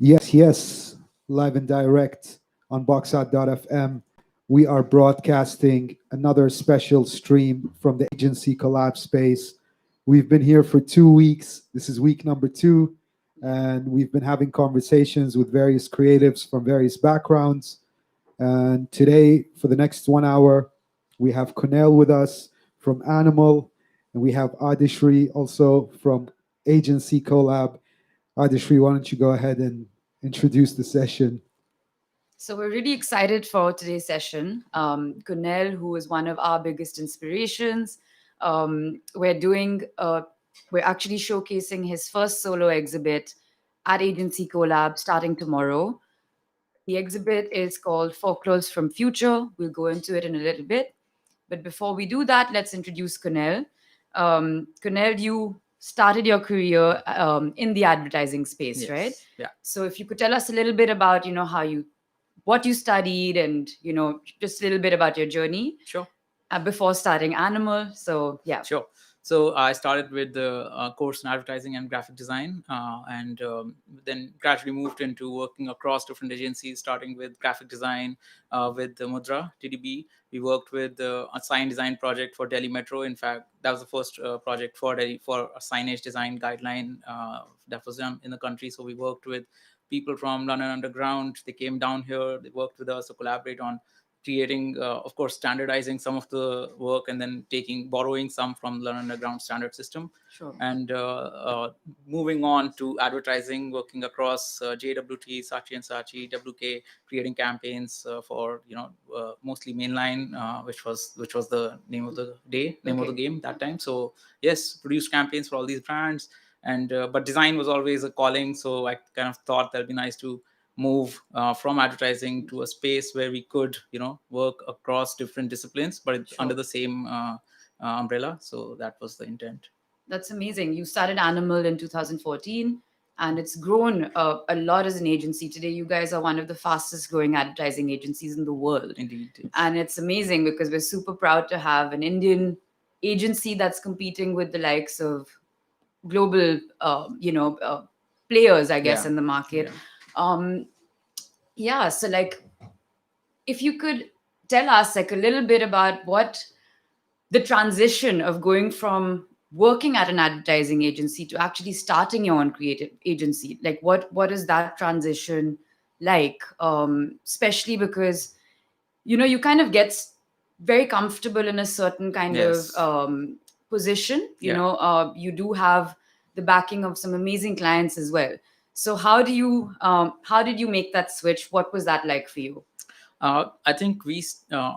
Yes, live and direct on boxout.fm. We are broadcasting another special stream from the agency Collab space. We've been here for 2 weeks. This is week number 2, and we've been having conversations with various creatives from various backgrounds. And today, for the next 1 hour, we have Kunel with us from Animal, and we have Adishree also from agency Colab. Adishree, why don't you go ahead and introduce the session? So we're really excited for today's session. Kunel, who is one of our biggest inspirations, we're doing, we're actually showcasing his first solo exhibit at Agency Colab starting tomorrow. The exhibit is called Folklores from Future. We'll go into it in a little bit. But before we do that, let's introduce Kunel. Kunel, you started your career in the advertising space, right? Yes. Yeah. So if you could tell us a little bit about, how you what you studied and just a little bit about your journey Sure. before starting Animal. So yeah. Sure. So I started with the course in advertising and graphic design, and then gradually moved into working across different agencies, starting with graphic design with Mudra TDB. We worked with a sign design project for Delhi Metro. In fact, that was the first project for Delhi for a signage design guideline that was done in the country. So we worked with people from London Underground. They came down here. They worked with us to collaborate on creating, of course, standardizing some of the work and then borrowing some from the underground standard system. Sure. And moving on to advertising, working across JWT, Saatchi and Saatchi, WK, creating campaigns for mostly mainline, which was the name of the day, name of the game that time. So yes, produced campaigns for all these brands, and but design was always a calling. So I kind of thought that'd be nice to move from advertising to a space where we could work across different disciplines but Sure. under the same umbrella. So that was the intent. That's amazing. You started Animal in 2014 and it's grown a lot as an agency. Today, you guys are one of the fastest growing advertising agencies in the world. Indeed. And it's amazing because we're super proud to have an Indian agency that's competing with the likes of global, players, I guess, Yeah. in the market. So like, if you could tell us like a little bit about what the transition of going from working at an advertising agency to actually starting your own creative agency, like what is that transition like, especially because you kind of get very comfortable in a certain kind Yes. of position. Yeah. You do have the backing of some amazing clients as well. So how did you make that switch? What was that like for you? I think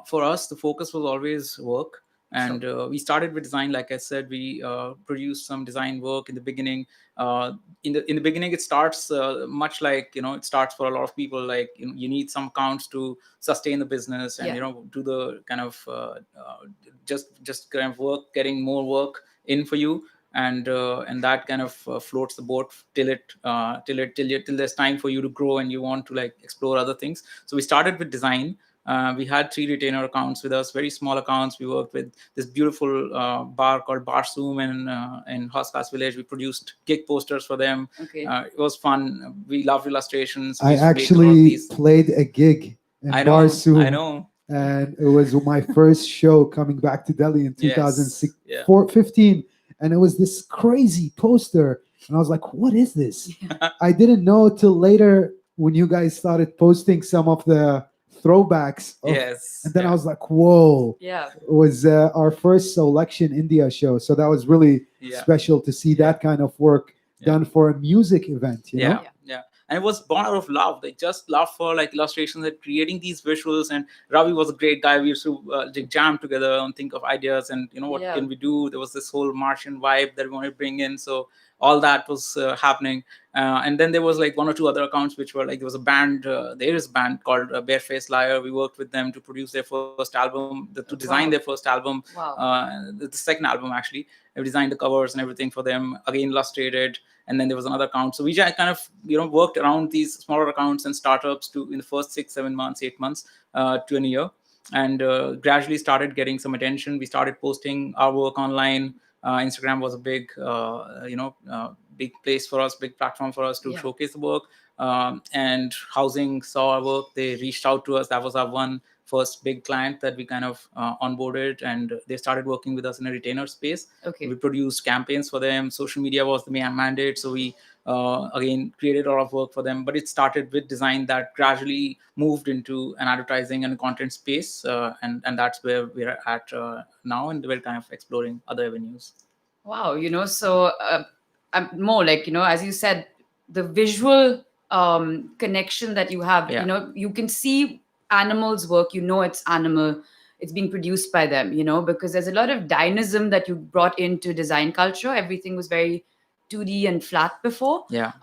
for us, the focus was always work. And we started with design. Like I said, we produced some design work in the beginning. In the beginning, it starts much like it starts for a lot of people. Like you need some accounts to sustain the business, and do the kind of just kind of work, getting more work in for you, and that kind of floats the boat till there's time for you to grow and you want to like explore other things. So we started with design. We had 3 retainer accounts with us, very small accounts. We worked with this beautiful bar called Bar Zoom in Hoskas Village. We produced gig posters for them. Okay. It was fun. We loved illustrations. I actually played a gig in Bar Zoom. I know. And it was my first show coming back to Delhi in 2015. Yes. And it was this crazy poster. And I was like, what is this? I didn't know till later when you guys started posting some of the throwbacks. Yes. And then I was like, whoa. Yeah. It was our first Selection India show. So that was really special to see that kind of work done for a music event, you know? Yeah. And it was born out of love. They just love for like illustrations and creating these visuals. And Ravi was a great guy. We used to jam together and think of ideas and what can we do. There was this whole Martian vibe that we wanted to bring in. So all that was happening. And then there was like 1 or 2 other accounts which were like, there was a band, there is a band called Barefaced Liar. We worked with them to produce their first album, to design their first album. Wow. The second album actually. We designed the covers and everything for them, again illustrated. And then there was another account. So we just kind of worked around these smaller accounts and startups in the first 6, 7 months, 8 months to a year, and gradually started getting some attention. We started posting our work online. Instagram was a big big place for us, big platform for us to Yeah. showcase the work. And Housing saw our work. They reached out to us. That was our one first big client that we kind of onboarded, and they started working with us in a retainer space. Okay. We produced campaigns for them. Social media was the main mandate, so we again created a lot of work for them. But it started with design that gradually moved into an advertising and content space, and that's where we're at now, and we're kind of exploring other avenues. Wow, so I'm more like, as you said, the visual connection that you have, Yeah. you can see animals work, it's animal, it's being produced by them, because there's a lot of dynamism that you brought into design culture. Everything was very 2D and flat before. Yeah.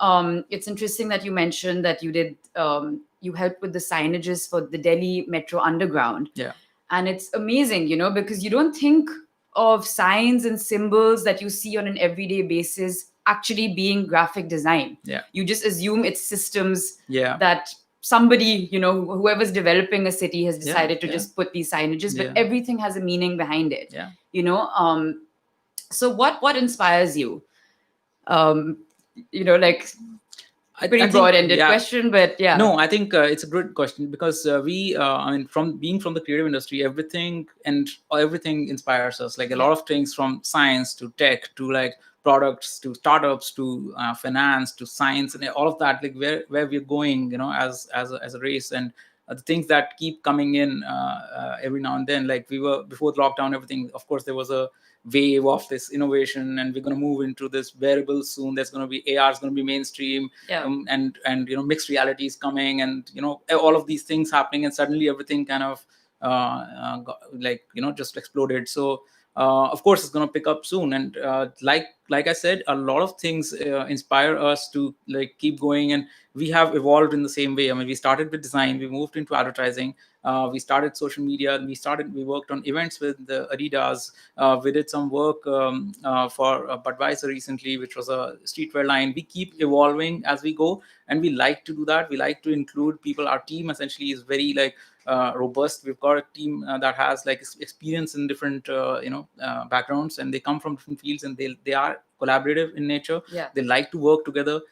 It's interesting that you mentioned that you helped with the signages for the Delhi Metro Underground. Yeah. And it's amazing, because you don't think of signs and symbols that you see on an everyday basis actually being graphic design. Yeah. You just assume it's systems Yeah. that somebody, whoever's developing a city has decided to yeah. just put these signages, but Yeah. everything has a meaning behind it. Yeah. So what inspires you? Like pretty broad-ended question, but yeah. No, I think it's a good question, because I mean, from being from the creative industry, everything inspires us. Like a lot of things, from science to tech to like products to startups to finance to science and all of that. Like where we're going, as a race, and the things that keep coming in every now and then. Like we were before the lockdown, everything. Of course, there was a wave of this innovation, and we're going to move into this wearable soon. There's going to be AR is going to be mainstream. Yeah. And mixed reality is coming, and all of these things happening, and suddenly everything kind of just exploded. So of course it's going to pick up soon, and like I said, a lot of things inspire us to like keep going, and we have evolved in the same way. I mean, we started with design, we moved into advertising, we started social media, we worked on events with the Adidas. We did some work for Budweiser recently, which was a streetwear line. We keep evolving as we go, and we like to do that. We like to include people. Our team essentially is very like robust. We've got a team that has like experience in different backgrounds, and they come from different fields, and they are collaborative in nature. Yeah. They like to work together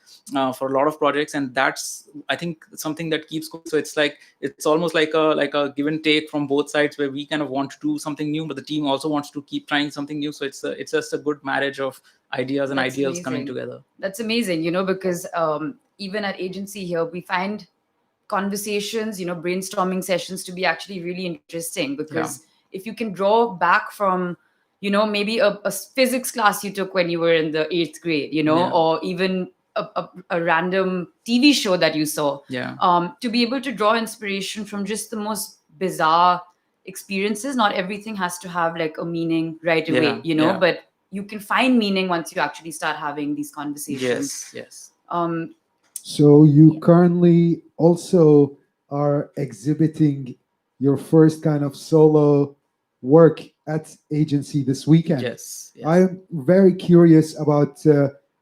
for a lot of projects, and that's, I think, something that keeps going. So it's almost like a give and take from both sides, where we kind of want to do something new, but the team also wants to keep trying something new. So it's just a good marriage of ideas and That's ideals amazing. coming together. That's amazing, because even at agency here, we find conversations, brainstorming sessions to be actually really interesting, because if you can draw back from, maybe a physics class you took when you were in the 8th grade, or even a random TV show that you saw, to be able to draw inspiration from just the most bizarre experiences. Not everything has to have like a meaning right away, but you can find meaning once you actually start having these conversations. Yes. So you currently also are exhibiting your first kind of solo work at agency this weekend. Yes. I'm very curious about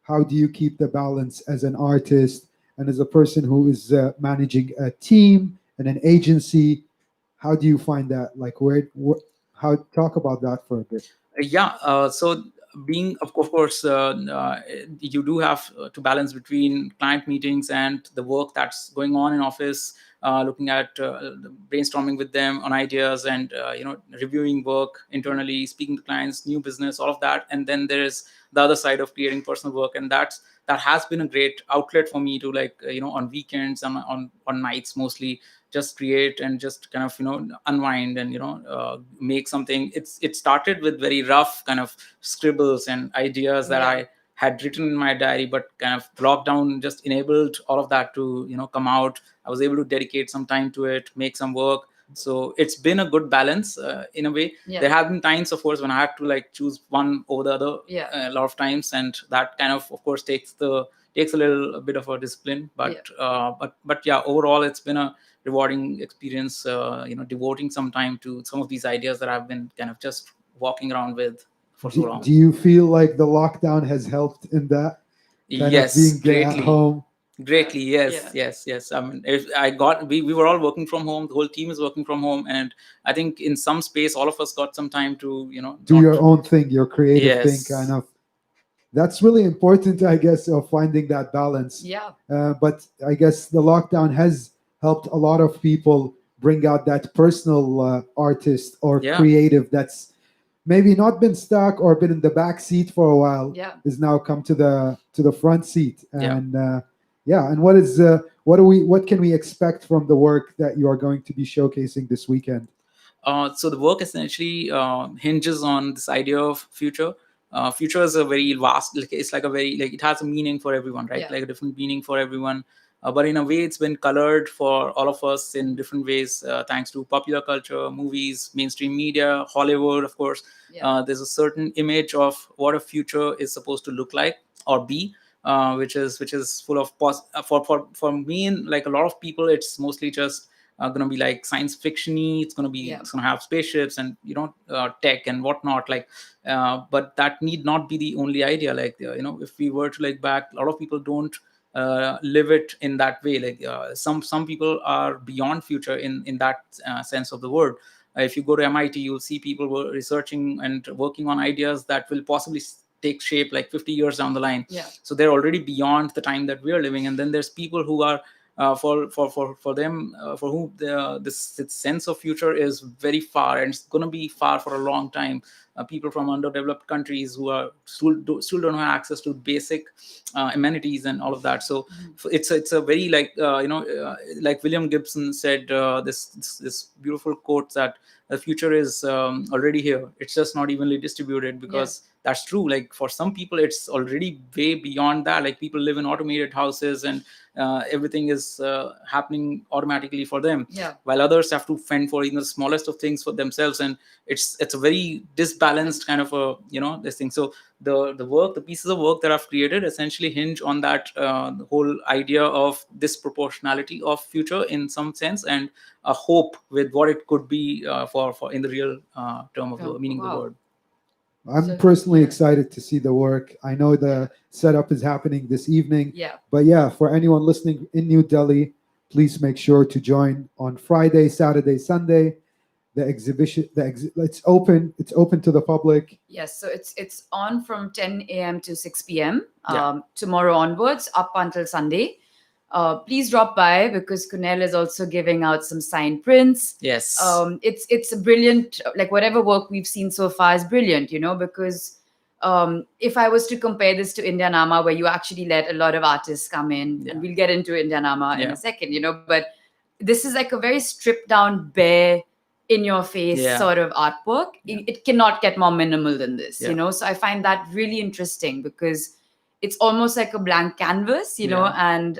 how do you keep the balance as an artist and as a person who is managing a team and an agency. How do you find that? Like, how talk about that for a bit? So being, of course, you do have to balance between client meetings and the work that's going on in office, looking at brainstorming with them on ideas, and reviewing work internally, speaking to clients, new business, all of that. And then there's the other side of creating personal work, and that has been a great outlet for me to, like, on weekends and on nights mostly, just create and just kind of unwind and make something. It started with very rough kind of scribbles and ideas that I had written in my diary, but kind of lockdown just enabled all of that to come out. I was able to dedicate some time to it, make some work. So it's been a good balance in a way. There have been times, of course, when I had to like choose one over the other a lot of times, and that kind of course takes a little bit of a discipline. But overall it's been a rewarding experience, devoting some time to some of these ideas that I've been kind of just walking around with for so long. Do you feel like the lockdown has helped in that? Yes, being greatly. at home? Greatly, yes. I mean, we were all working from home. The whole team is working from home, and I think in some space, all of us got some time to do your own thing, your creative thing, kind of. That's really important, I guess, of finding that balance. Yeah. But I guess the lockdown has helped a lot of people bring out that personal artist or Yeah. creative that's maybe not been stuck or been in the back seat for a while, Yeah. is now come to the front seat. Yeah. And yeah, and what can we expect from the work that you are going to be showcasing this weekend? So the work essentially hinges on this idea of future. Future is a very vast, like, it's like a very, like, it has a meaning for everyone, right? Yeah. Like a different meaning for everyone. But in a way, it's been colored for all of us in different ways, thanks to popular culture, movies, mainstream media, Hollywood, of course. Yeah. There's a certain image of what a future is supposed to look like or be, which is full of for me and like a lot of people, it's mostly just going to be like science fiction-y. It's going to be, Yeah. it's going to have spaceships and tech and whatnot, like but that need not be the only idea. Like if we were to like back, a lot of people don't live it in that way. Like some people are beyond future in that sense of the word. If you go to MIT, you'll see people were researching and working on ideas that will possibly take shape like 50 years down the line. Yeah. So they're already beyond the time that we are living. And then there's people who are for them, for whom this sense of future is very far, and it's going to be far for a long time. People from underdeveloped countries who are still don't have access to basic amenities and all of that. So it's a very like like William Gibson said, this beautiful quote that the future is already here. It's just not evenly distributed, because that's true. Like for some people, it's already way beyond that. Like people live in automated houses and everything is happening automatically for them, while others have to fend for even the smallest of things for themselves. And it's a very disbalanced kind of a this thing. So the pieces of work that I've created essentially hinge on that the whole idea of disproportionality of future in some sense, and a hope with what it could be for in the real term of the meaning of the word. I'm personally excited to see the work. I know the setup is happening this evening. Yeah. But yeah, for anyone listening in New Delhi, please make sure to join on Friday, Saturday, Sunday. The exhibition, it's open. It's open to the public. Yes, so it's on from 10 a.m. to 6 p.m. Yeah. Tomorrow onwards, up until Sunday. Please drop by, because Kunel is also giving out some signed prints. Yes. It's a brilliant, like whatever work we've seen so far is brilliant, because if I was to compare this to Indianama, where you actually let a lot of artists come in, and we'll get into Indianama in a second, but this is like a very stripped down, bare, in your face sort of artwork. It cannot get more minimal than this, so I find that really interesting, because it's almost like a blank canvas, and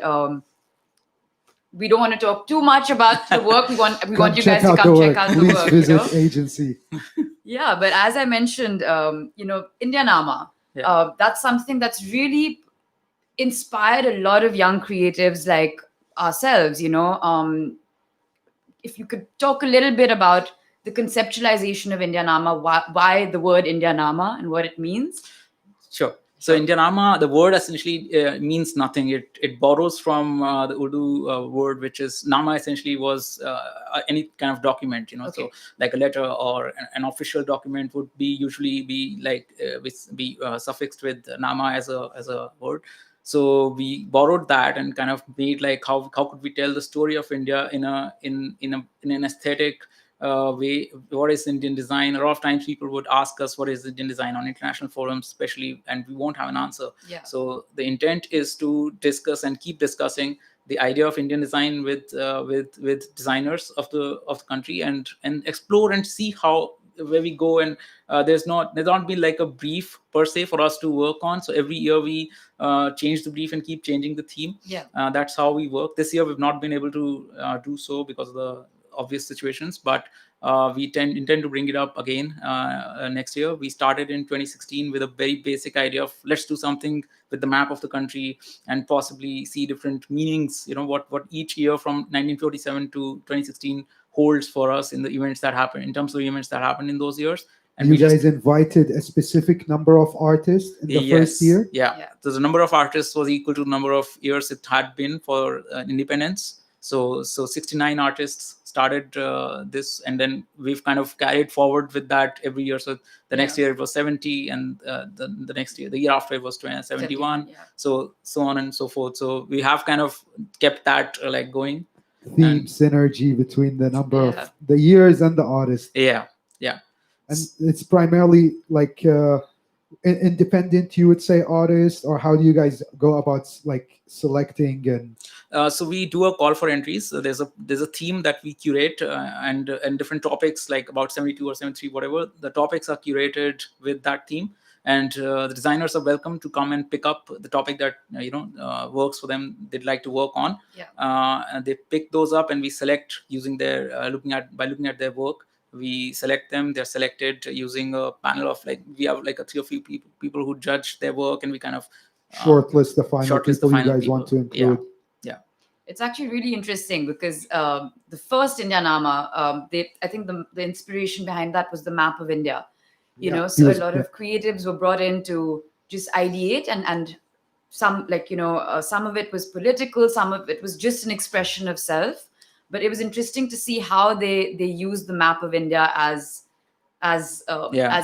we don't want to talk too much about the work. We want you guys to come check out the Please work. visit Agency. Yeah, but as I mentioned, Indianama, that's something that's really inspired a lot of young creatives like ourselves. If you could talk a little bit about the conceptualization of Indianama, why the word Indianama and what it means. Sure. So Indianama, the word essentially means nothing. It borrows from the Urdu word, which is nama. Essentially was any kind of document, So like a letter or an official document would usually be like suffixed with nama as a word. So we borrowed that and kind of made like how could we tell the story of India in an aesthetic way. What is Indian design? A lot of times people would ask us what is Indian design on international forums, especially, and we won't have an answer. Yeah. So the intent is to discuss and keep discussing the idea of Indian design with designers of the country, and explore and see where we go. And there's not been like a brief per se for us to work on. So every year we change the brief and keep changing the theme. That's how we work. This year we've not been able to do so because of the obvious situations, but we intend to bring it up again next year. We started in 2016 with a very basic idea of let's do something with the map of the country and possibly see different meanings, what each year from 1947 to 2016 holds for us in the events that happen, in terms of events that happened in those years. And you guys invited a specific number of artists in the first year? Yeah. So the number of artists was equal to the number of years it had been for independence. So 69 artists started this, and then we've kind of carried forward with that every year. So the next year it was 70, and the next year, the year after, it was 71. So on and so forth. So we have kind of kept that like going. Theme synergy between the number of the years and the artists. Yeah. And it's primarily like independent, you would say, artists, or how do you guys go about like selecting? And so we do a call for entries. So there's a theme that we curate, and different topics, like about 72 or 73, whatever the topics are curated with that theme. And the designers are welcome to come and pick up the topic that works for them, they'd like to work on. And they pick those up, and we select using their looking at their work. We select them. They're selected using a panel of, like, we have like a 3 or 4 people who judge their work, and we kind of shortlist the final people you guys want to include. Yeah. It's actually really interesting because the first Indianama, I think the inspiration behind that was the map of India. So a lot of creatives were brought in to just ideate, and some, like, some of it was political, some of it was just an expression of self. But it was interesting to see how they used the map of India as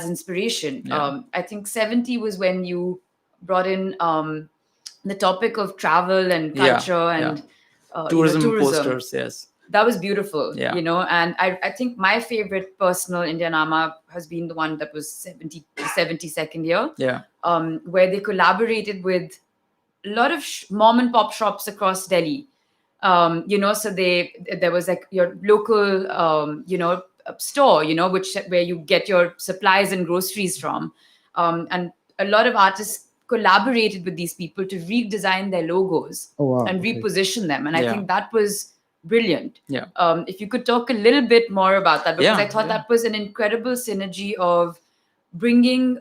inspiration. I think 70 was when you brought in the topic of travel and culture and tourism posters. Yes, that was beautiful. And I think my favorite personal Indianama has been the one that was 72nd year. Where they collaborated with a lot of mom and pop shops across Delhi. So there was like your local store, where you get your supplies and groceries from, and a lot of artists collaborated with these people to redesign their logos and reposition them, and I think that was brilliant. If you could talk a little bit more about that, because I thought that was an incredible synergy of bringing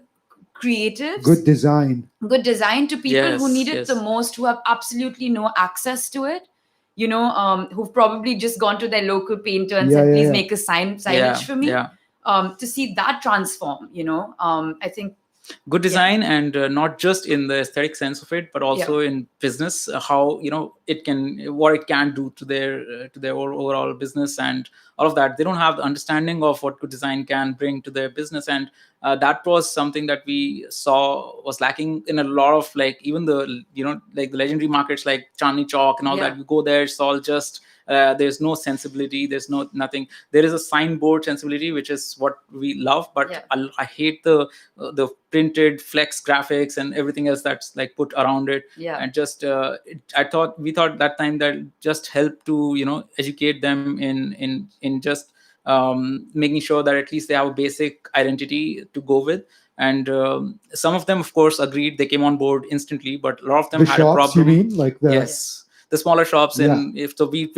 creatives, good design to people who need it the most, who have absolutely no access to it, who've probably just gone to their local painter and said, please make a signage for me. To see that transform, I think good design, and not just in the aesthetic sense of it, but also in business, how what it can do to their overall business and all of that. They don't have the understanding of what good design can bring to their business, and that was something that we saw was lacking in a lot of, like, even the like the legendary markets like Chandni Chowk and all that. You go there, it's all just there's no sensibility, there's nothing. There is a signboard sensibility, which is what we love, but I hate the printed flex graphics and everything else that's like put around it. And just we thought that time that just help to educate them in just making sure that at least they have a basic identity to go with. And some of them, of course, agreed. They came on board instantly, but a lot of them had a problem. You mean like the smaller shops we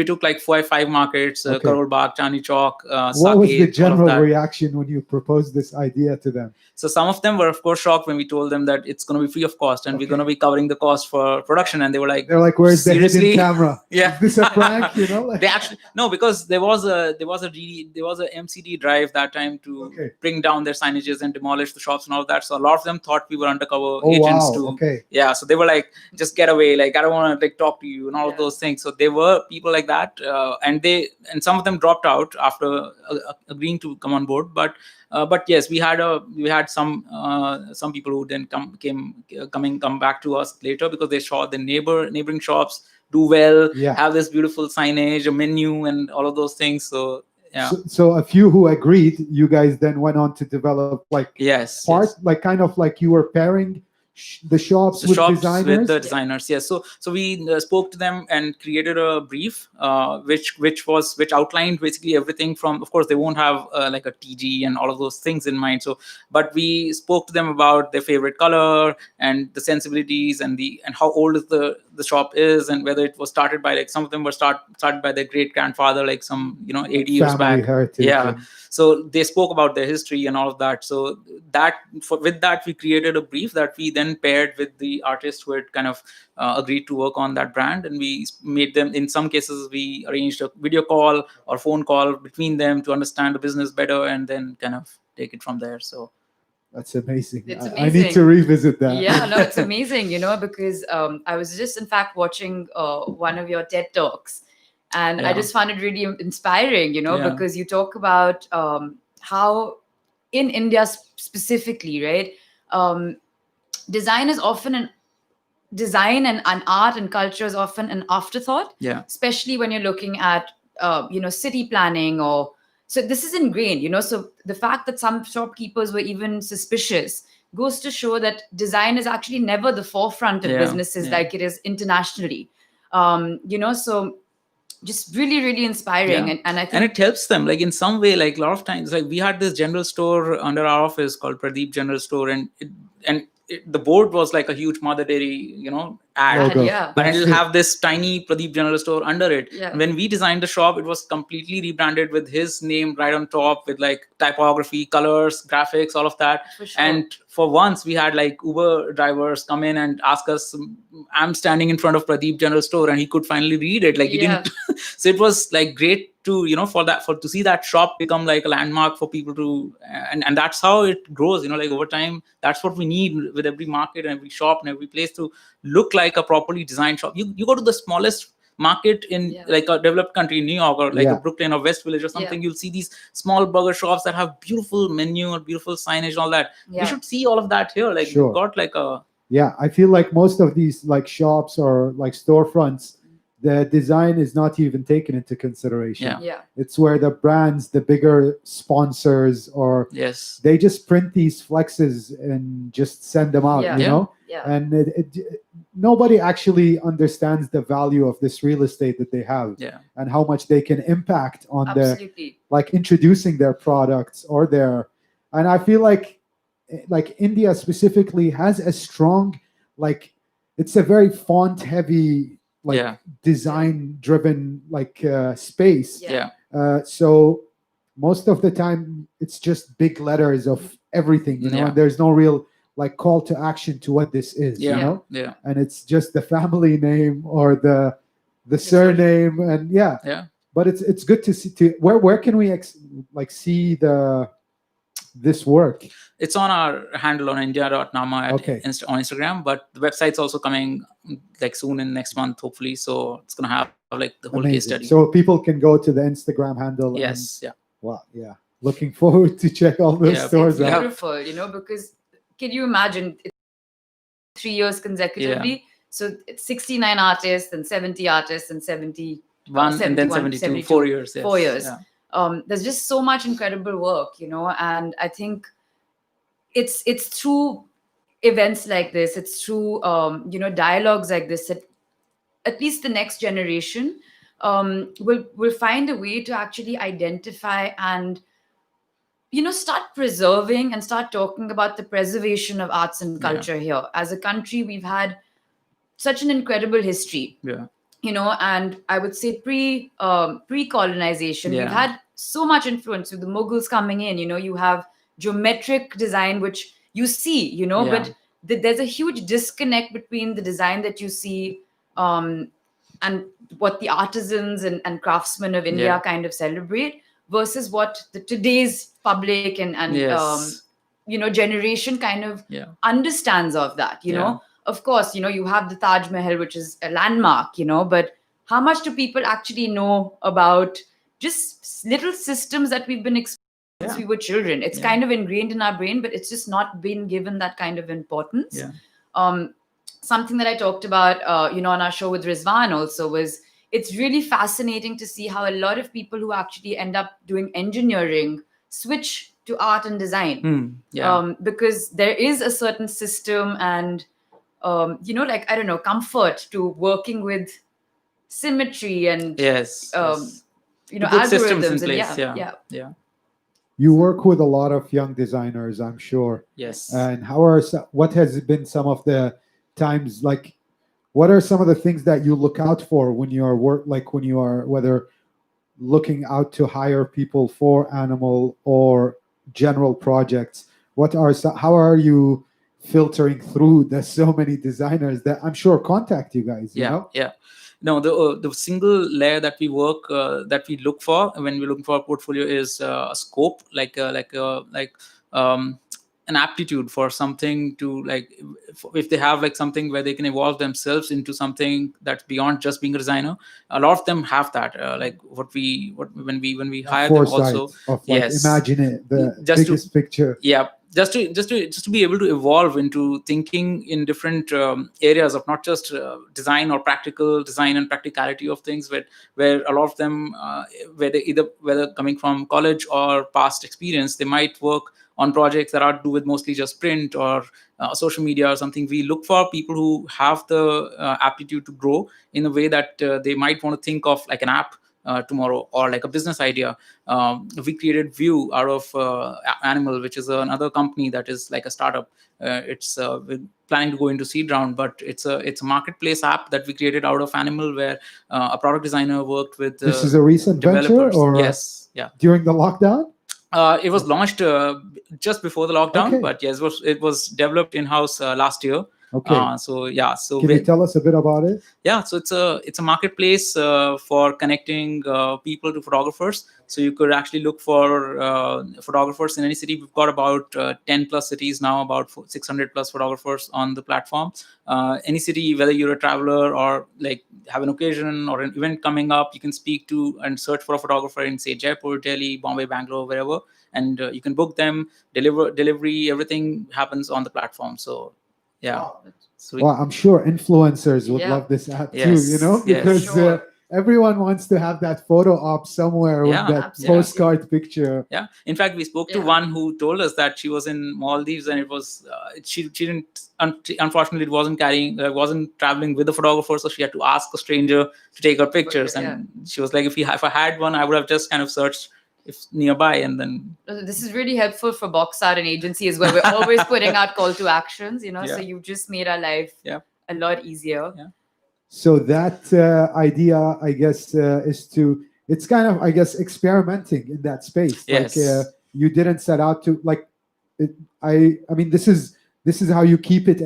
took like 4 or 5 markets, Karol Bagh, Chandni Chowk, what was the general reaction when you proposed this idea to them? So some of them were, of course, shocked when we told them that it's going to be free of cost, and we're going to be covering the cost for production. And they were like, where's the hidden camera? Is this a prank? They actually no, because there was a MCD drive that time to bring down their signages and demolish the shops and all that. So a lot of them thought we were undercover agents so they were like, just get away, like, I don't want to like talk to you and all of those things. So there were people like that, and some of them dropped out after agreeing to come on board. But yes, we had some people who then come back to us later, because they saw the neighboring shops do well, have this beautiful signage, a menu, and all of those things. So so a few who agreed, you guys then went on to develop like like kind of like you were pairing the shops with the designers. So we spoke to them and created a brief which outlined basically everything from, of course they won't have like a TG and all of those things in mind, but we spoke to them about their favorite color and the sensibilities and how old the shop is, and whether it was started by, like, some of them were started by their great grandfather, like some 80 years back. So they spoke about their history and all of that. So with that we created a brief that we then paired with the artist who had kind of agreed to work on that brand, and we made them, in some cases we arranged a video call or phone call between them to understand the business better, and then kind of take it from there. So that's amazing. I need to revisit that. It's amazing, because I was just in fact watching one of your TED Talks, And I Yeah. just found it really inspiring, Yeah. because you talk about how in India specifically, right? Design is often an art and culture is often an afterthought, Yeah. especially when you're looking at city planning. Or so this is ingrained, so the fact that some shopkeepers were even suspicious goes to show that design is actually never the forefront of Yeah, businesses yeah. like it is internationally. So just really, really inspiring. Yeah. And I And think it helps them, like in some way, like a lot of times, like we had this general store under our office called Pradeep General Store, and the board was like a huge Mother Dairy, ad. Logo. yeah. And That's it'll it. have this tiny Pradeep General Store under it. Yeah. When we designed the shop, it was completely rebranded with his name right on top, with like typography, colors, graphics, all of that. For sure. And for once, we had like Uber drivers come in and ask us, I'm standing in front of Pradeep General Store, and he could finally read it. Like he Yeah. didn't. So it was like great to, to see that shop become like a landmark for people to, and that's how it grows, like over time. That's what we need with every market and every shop and every place to look like a properly designed shop. You go to the smallest market in Yeah. like a developed country, New York, or like Yeah. a Brooklyn or West Village or something, you'll see these small burger shops that have beautiful menu or beautiful signage and all that. Yeah. We should see all of that here. Like Sure. we've got like a Yeah, I feel like most of these like shops or like storefronts, the design is not even taken into consideration. Yeah. Yeah. It's where the brands, the bigger sponsors, or yes. they just print these flexes and just send them out, Yeah. you Yeah. know? Yeah. And nobody actually understands the value of this real estate that they have Yeah. and how much they can impact on the Absolutely. like introducing their products or their, and I feel like India specifically has a strong, like it's a very font heavy, like Yeah. design driven like space. Yeah. So most of the time it's just big letters of everything, you know, Yeah. and there's no real like call to action to what this is, Yeah. you know, Yeah. and it's just the family name or the surname, and yeah. Yeah. But it's good to see. Where can we see this work? It's on our handle on india.nama Okay. on Instagram, but the website's also coming like soon in next month, hopefully. So it's gonna have like the whole case Amazing. study. So people can go to the Instagram handle. yes, yeah, And, wow. Yeah. Looking forward to check all those Yeah, stores It's out. beautiful, because can you imagine 3 years consecutively? So it's 69 artists and 70 artists and 70 one and then 71, 72, 4 years. Yes. 4 years. Yeah. There's just so much incredible work, and I think it's through events like this, it's through dialogues like this, that at least the next generation will find a way to actually identify and start preserving and start talking about the preservation of arts and Yeah. culture here. As a country, we've had such an incredible history, Yeah. and I would say pre-colonization, Yeah. we've had so much influence with the Mughals coming in. You have geometric design, which you see, Yeah. but there's a huge disconnect between the design that you see and what the artisans and craftsmen of India Yeah. kind of celebrate versus what the today's public and Yes. generation kind of Yeah. understands of that. Yeah. Of course, you have the Taj Mahal, which is a landmark, but how much do people actually know about just little systems that we've been exposed since we were children? It's Yeah. kind of ingrained in our brain, but it's just not been given that kind of importance. Yeah. Something that I talked about, on our show with Rizwan also was, it's really fascinating to see how a lot of people who actually end up doing engineering switch to art and design. Yeah. Because there is a certain system and, I don't know, comfort to working with symmetry and, Yes. Yes. you know, Good algorithms. systems in And place. yeah. Yeah. You work with a lot of young designers, I'm sure. Yes. And what has been some of the times, like, what are some of the things that you look out for when you are whether looking out to hire people for animal or general projects? How are you filtering through the so many designers that I'm sure contact you guys? You know? Yeah. No, the single layer that we look for when we're looking for a portfolio is a scope, an aptitude for something to like, if they have like something where they can evolve themselves into something that's beyond just being a designer. A lot of them have that, like what when we hire them Foresight also. of like Yes. imagine it, the Just to- biggest picture. Yeah, just to be able to evolve into thinking in different areas of not just design or practical design and practicality of things, where a lot of them, where they either, whether coming from college or past experience, they might work on projects that are to do with mostly just print or social media or something. We look for people who have the aptitude to grow in a way that they might want to think of like an app tomorrow, or like a business idea. We created View out of Animal, which is another company that is like a startup. It's we're planning to go into seed round, but it's a marketplace app that we created out of Animal, where a product designer worked with This is a recent venture, developers. or Yes, yeah. during the lockdown? It was launched just before the lockdown, Okay. but yes, it was developed in house last year. Okay. So yeah, so Can you tell us a bit about it? yeah, so it's a marketplace for connecting people to photographers. So you could actually look for photographers in any city. We've got about 10 plus cities now, about 600 plus photographers on the platform. Any city, whether you're a traveler or like have an occasion or an event coming up, you can speak to and search for a photographer in, say, Jaipur, Delhi, Bombay, Bangalore, wherever, and you can book them. Delivery, everything happens on the platform. So yeah. Wow. So Well, I'm sure influencers would Yeah. love this app too, Yes, you know, yes. because Sure. everyone wants to have that photo op somewhere Yeah, with that absolutely. postcard picture. Yeah, in fact, we spoke to Yeah. one who told us that she was in Maldives, and it was she didn't, unfortunately, it wasn't traveling with a photographer, so she had to ask a stranger to take her pictures. Yeah. And she was like, if I had one, I would have just kind of searched if nearby, and then This is really helpful for box art and agency as well. We're always putting out call to actions, you know, so Yeah. you just made our life Yeah. a lot easier. Yeah. So that idea, I guess, is to, it's kind of, I guess, experimenting in that space. Yes. Like you didn't set out to like, I mean, this is how you keep it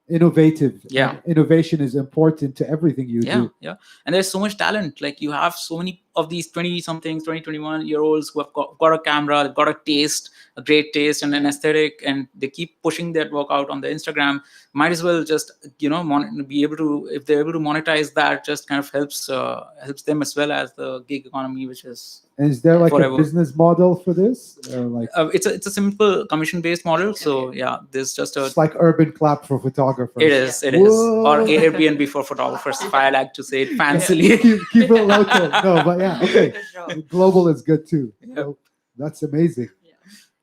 innovative. Yeah. And innovation is important to everything you yeah, do. yeah. And there's so much talent. Like you have so many of these 20 somethings, 20, 21-year-olds who have got a camera, got a taste, a great taste and an aesthetic, and they keep pushing that work out on the Instagram. Might as well just, be able to, if they're able to monetize that, just kind of helps them as well as the gig economy, which is And is there like forever. a business model for this? Like it's a simple commission-based model. So yeah, there's just a it's like Urban Clap for photographers. it is Whoa. or Airbnb for photographers, if I like to say it fancily. keep it local. No, but yeah, okay. For sure. Global is good too. Yep. So that's amazing.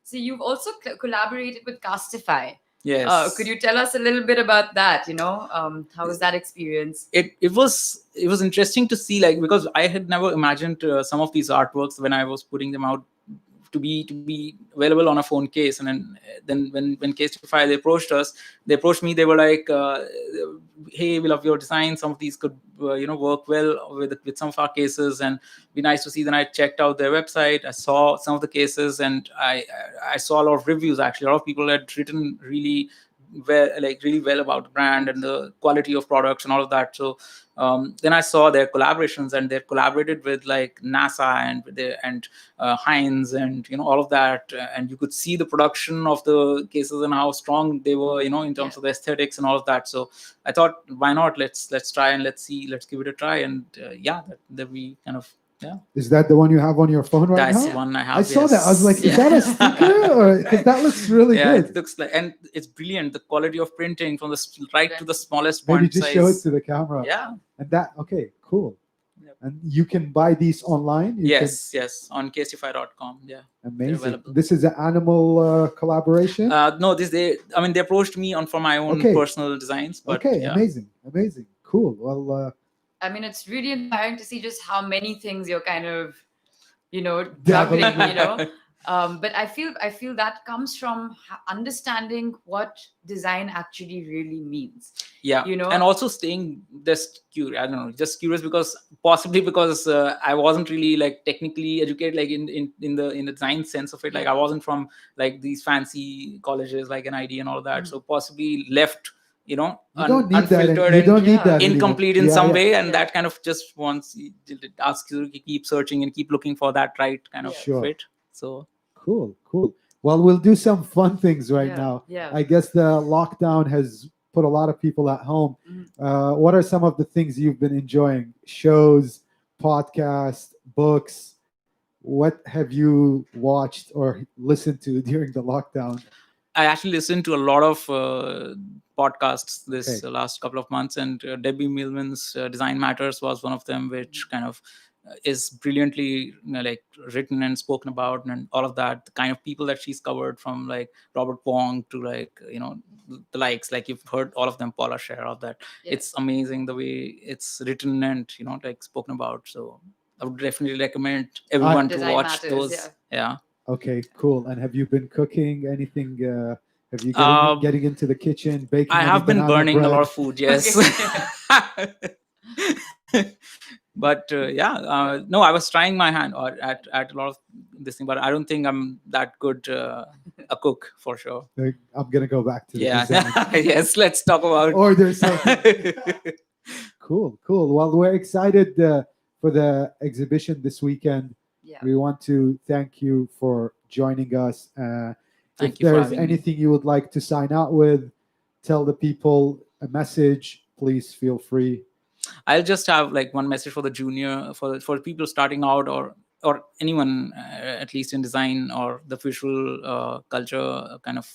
So you've also collaborated with Castify. Yes. Could you tell us a little bit about that? How was that experience? It was interesting to see, like, because I had never imagined some of these artworks when I was putting them out to be available on a phone case. And then when Casetify, they approached me, they were like, hey, we love your design, some of these could work well with some of our cases, and be nice to see. Then I checked out their website, I saw some of the cases, and I saw a lot of reviews. Actually, a lot of people had written really well about the brand and the quality of products and all of that. So then I saw their collaborations, and they collaborated with like NASA and Heinz and all of that, and you could see the production of the cases and how strong they were, in terms of the aesthetics and all of that. So I thought, why not? Let's try and let's give it a try. And that we kind of. Yeah. Is that the one you have on your phone right now? That's the one I have. I saw that. I was like, is Yeah. that a sticker? Because that looks really Yeah, good. it looks like, and it's brilliant. The quality of printing from the right to the smallest Maybe font just size. show it to the camera. Yeah. And that, okay, cool. Yep. And you can buy these online? Yes, on casetify.com. Yeah. Amazing. available. This is an animal collaboration? No, they approached me for my own Okay. personal designs. But Okay, yeah. amazing. Cool. Well, I mean, it's really inspiring to see just how many things you're kind of, Dabbling juggling, but I feel that comes from understanding what design actually really means. Yeah. And also staying just curious. I don't know, just curious because I wasn't really like technically educated, like in the design sense of it. Like I wasn't from like these fancy colleges like NID and all that. So possibly left, you don't need that. unfiltered You don't need yeah. that. incomplete anymore. in some Yeah. way, and Yeah. that kind of just asks you to keep searching and keep looking for that right kind of Sure. fit. So Cool. Well, we'll do some fun things right Yeah, now. yeah. I guess the lockdown has put a lot of people at home. Mhm. What are some of the things you've been enjoying? Shows, podcasts, books? What have you watched or listened to during the lockdown? I actually listened to a lot of podcasts this Okay. last couple of months, and Debbie Millman's Design Matters was one of them, which kind of is brilliantly like written and spoken about, and all of that. The kind of people that she's covered, from like Robert Wong to like the likes, like you've heard all of them, Paula Scher, all of that. Yeah. It's amazing the way it's written and like spoken about. So I would definitely recommend everyone to Design watch Matters, those. Yeah. Okay, cool. And have you been cooking anything? Have you Uh, getting into the kitchen, baking I any have been banana burning a bread? lot of food, yes. But no, I was trying my hand or at a lot of this thing, but I don't think I'm that good a cook for sure. I'm gonna go back to the Yeah. design. Yes, let's talk about. Order something. Cool. Well, we're excited for the exhibition this weekend. Yeah. We want to thank you for joining us. Thank If you for there's having me. anything you would like to sign out with, tell the people a message, please feel free. I'll just have like one message for the junior, for people starting out, or anyone at least in design or the visual culture kind of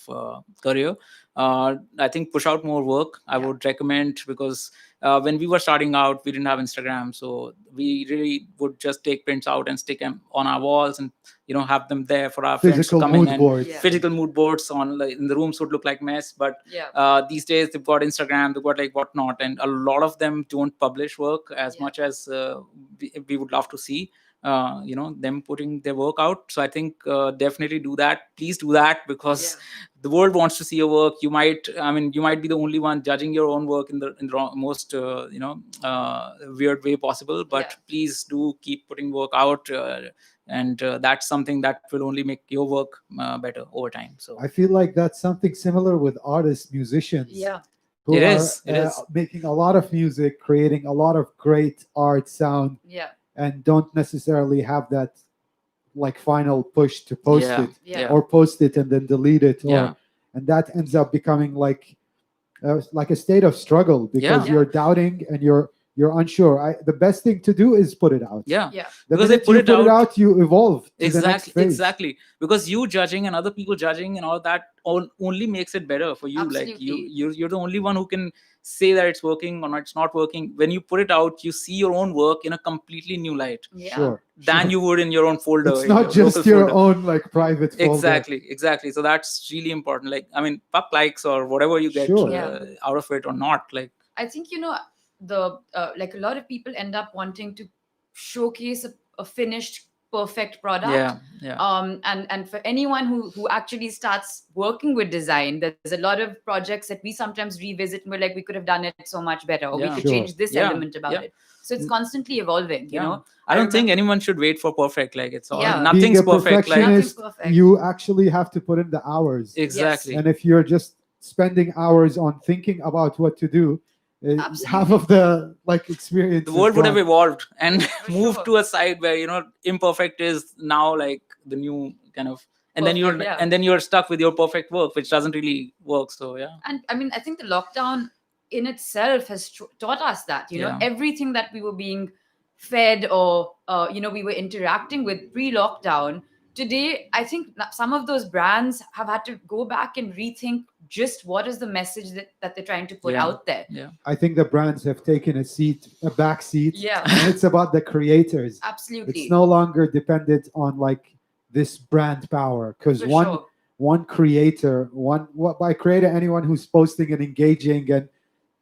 career. I think push out more work. I Yeah. would recommend, because when we were starting out, we didn't have Instagram, so we really would just take prints out and stick them on our walls, and have them there for our friends to Physical come in, mood and boards. Yeah. physical mood boards on, like, in the rooms would look like mess. But Yeah. these days they've got Instagram, they've got like whatnot, and a lot of them don't publish work as Yeah. much as we would love to see them putting their work out. So I think definitely do that. Please do that, because the world wants to see your work. You might be the only one judging your own work in the most weird way possible, but Yeah. please do keep putting work out, and that's something that will only make your work better over time. So I feel like that's something similar with artists, musicians. Yeah. Who It are is, it is. making a lot of music, creating a lot of great art sound, Yeah. and don't necessarily have that like final push to post Yeah, it, yeah. or post it and then delete it, or Yeah. and that ends up becoming like a state of struggle, because Yeah. you're doubting and you're unsure. The best thing to do is put it out. Yeah. Yeah. The Because they minute put you it put it out- out, you evolve to the next Exactly, phase. exactly. Because you judging and other people judging and all that only makes it better for you. Like Absolutely. you're the only one who can say that it's working or not, it's not working. When you put it out, you see your own work in a completely new light Yeah. Sure. than sure. you would in your own folder. It's in not your just local your folder. own like private folder. Exactly. So that's really important. Like, I mean, puck likes or whatever you get Sure. out of it or not. Like, I think the like a lot of people end up wanting to showcase a finished perfect product. yeah. And for anyone who actually starts working with design, there's a lot of projects that we sometimes revisit and we're like, we could have done it so much better, or we Yeah. could Sure. change this Yeah, element about yeah. it. So it's constantly evolving, you know. I don't think remember- anyone should wait for perfect. Like, it's all Yeah. Being nothing's a perfect. Like, perfectionist, Nothing's perfect. you actually have to put in the hours. exactly. And if you're just spending hours on thinking about what to do, half Absolutely. of the like experience The is world would have gone. evolved and For moved sure. to a side where imperfect is now like the new kind of, and then Perfect, yeah. you're stuck with your perfect work, which doesn't really work. So yeah. And I mean, I think the lockdown in itself has taught us that, Yeah. everything that we were being fed or, we were interacting with pre-lockdown. Today, I think some of those brands have had to go back and rethink just what is the message that they're trying to put Yeah. out there. Yeah. I think the brands have taken a back seat. Yeah. And it's about the creators. Absolutely. It's no longer dependent on like this brand power, because For one sure. one creator, by creator, anyone who's posting and engaging, and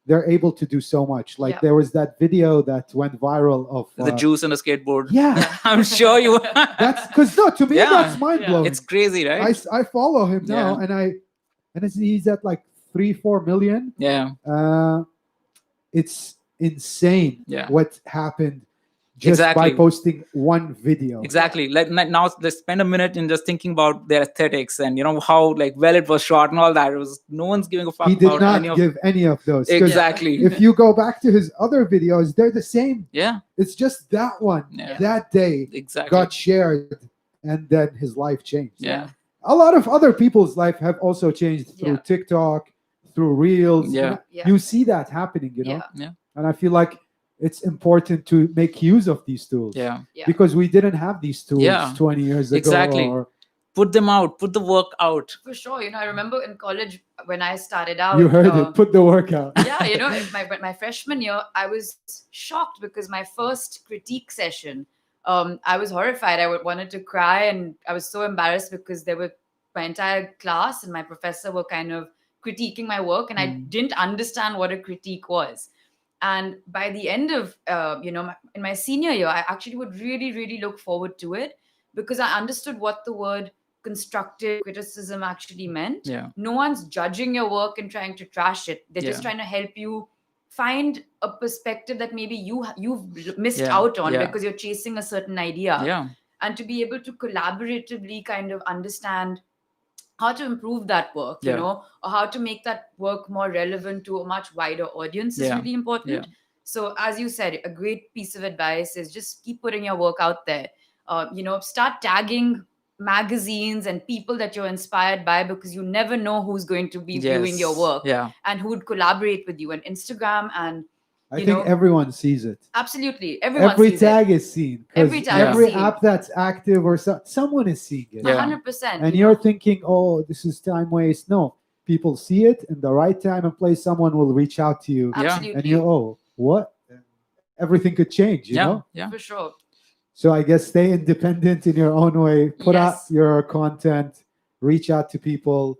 they're able to do so much. Like Yeah. there was that video that went viral of The juice and a skateboard. yeah, I'm sure you. that's because no, to me Yeah. that's mind Yeah. blowing. It's crazy, right? I follow him now, Yeah. and he's at like 3-4 million. Yeah. It's insane Yeah. what happened just by Exactly. posting one video. Exactly. Now let's spend a minute in just thinking about their aesthetics and how like well it was shot and all that. It was no one's giving a fuck He did about not any of. give any of those. 'Cause Exactly. If you go back to his other videos, they're the same. Yeah. It's just that one Yeah. that day Exactly. got shared, and then his life changed. Yeah. a lot of other people's life have also changed through Yeah. TikTok, through Reels. Yeah. Yeah. You see that happening, Yeah. and I feel like it's important to make use of these tools. Yeah. Yeah. Because we didn't have these tools Yeah. 20 years ago. Exactly. Or Put them out. Put the work out. For sure. I remember in college when I started out. you heard it. Put the work out. Yeah, in my freshman year, I was shocked because my first critique session, I was horrified. I wanted to cry, and I was so embarrassed because there were my entire class and my professor were kind of critiquing my work, and I didn't understand what a critique was. And by the end of in my senior year, I actually would really, really look forward to it because I understood what the word constructive criticism actually meant. Yeah. No one's judging your work and trying to trash it. They're just Yeah. trying to help you find a perspective that maybe you've missed Yeah. out on Yeah. because you're chasing a certain idea. Yeah. And to be able to collaboratively kind of understand how to improve that work, Yeah. or how to make that work more relevant to a much wider audience is Yeah. really important. Yeah. So as you said, a great piece of advice is just keep putting your work out there. Start tagging magazines and people that you're inspired by, because you never know who's going to be viewing your Yes. work Yeah. and who would collaborate with you. And Instagram and I think everyone sees it. absolutely everyone Every sees tag is seen. 'Cause Every tag is every seen. app that's active or someone is seeing it. it. Yeah. 100%. And you're thinking, oh, this is time waste. No, people see it in the right time and place. Someone will reach out to you, Yeah. absolutely and oh, what? Everything could change, you Yeah. know. Yeah. for sure. So I guess stay independent in your own way. Put out Yes. your content. Reach out to people.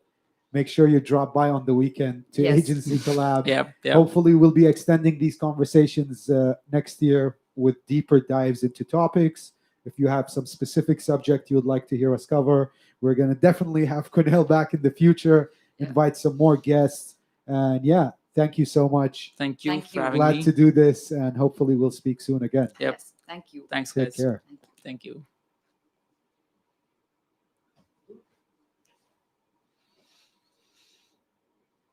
Make sure you drop by on the weekend to Yes. Agency Collab. Yeah. Yeah. Hopefully, we'll be extending these conversations next year with deeper dives into topics. If you have some specific subject you would like to hear us cover, we're going to definitely have Kunel back in the future, Yeah. invite some more guests. And yeah, thank you so much. Thank you Thank for you. having Glad me. to do this, and hopefully we'll speak soon again. Yep. Yes. Thank you. Thanks, Take guys. care. Thank you.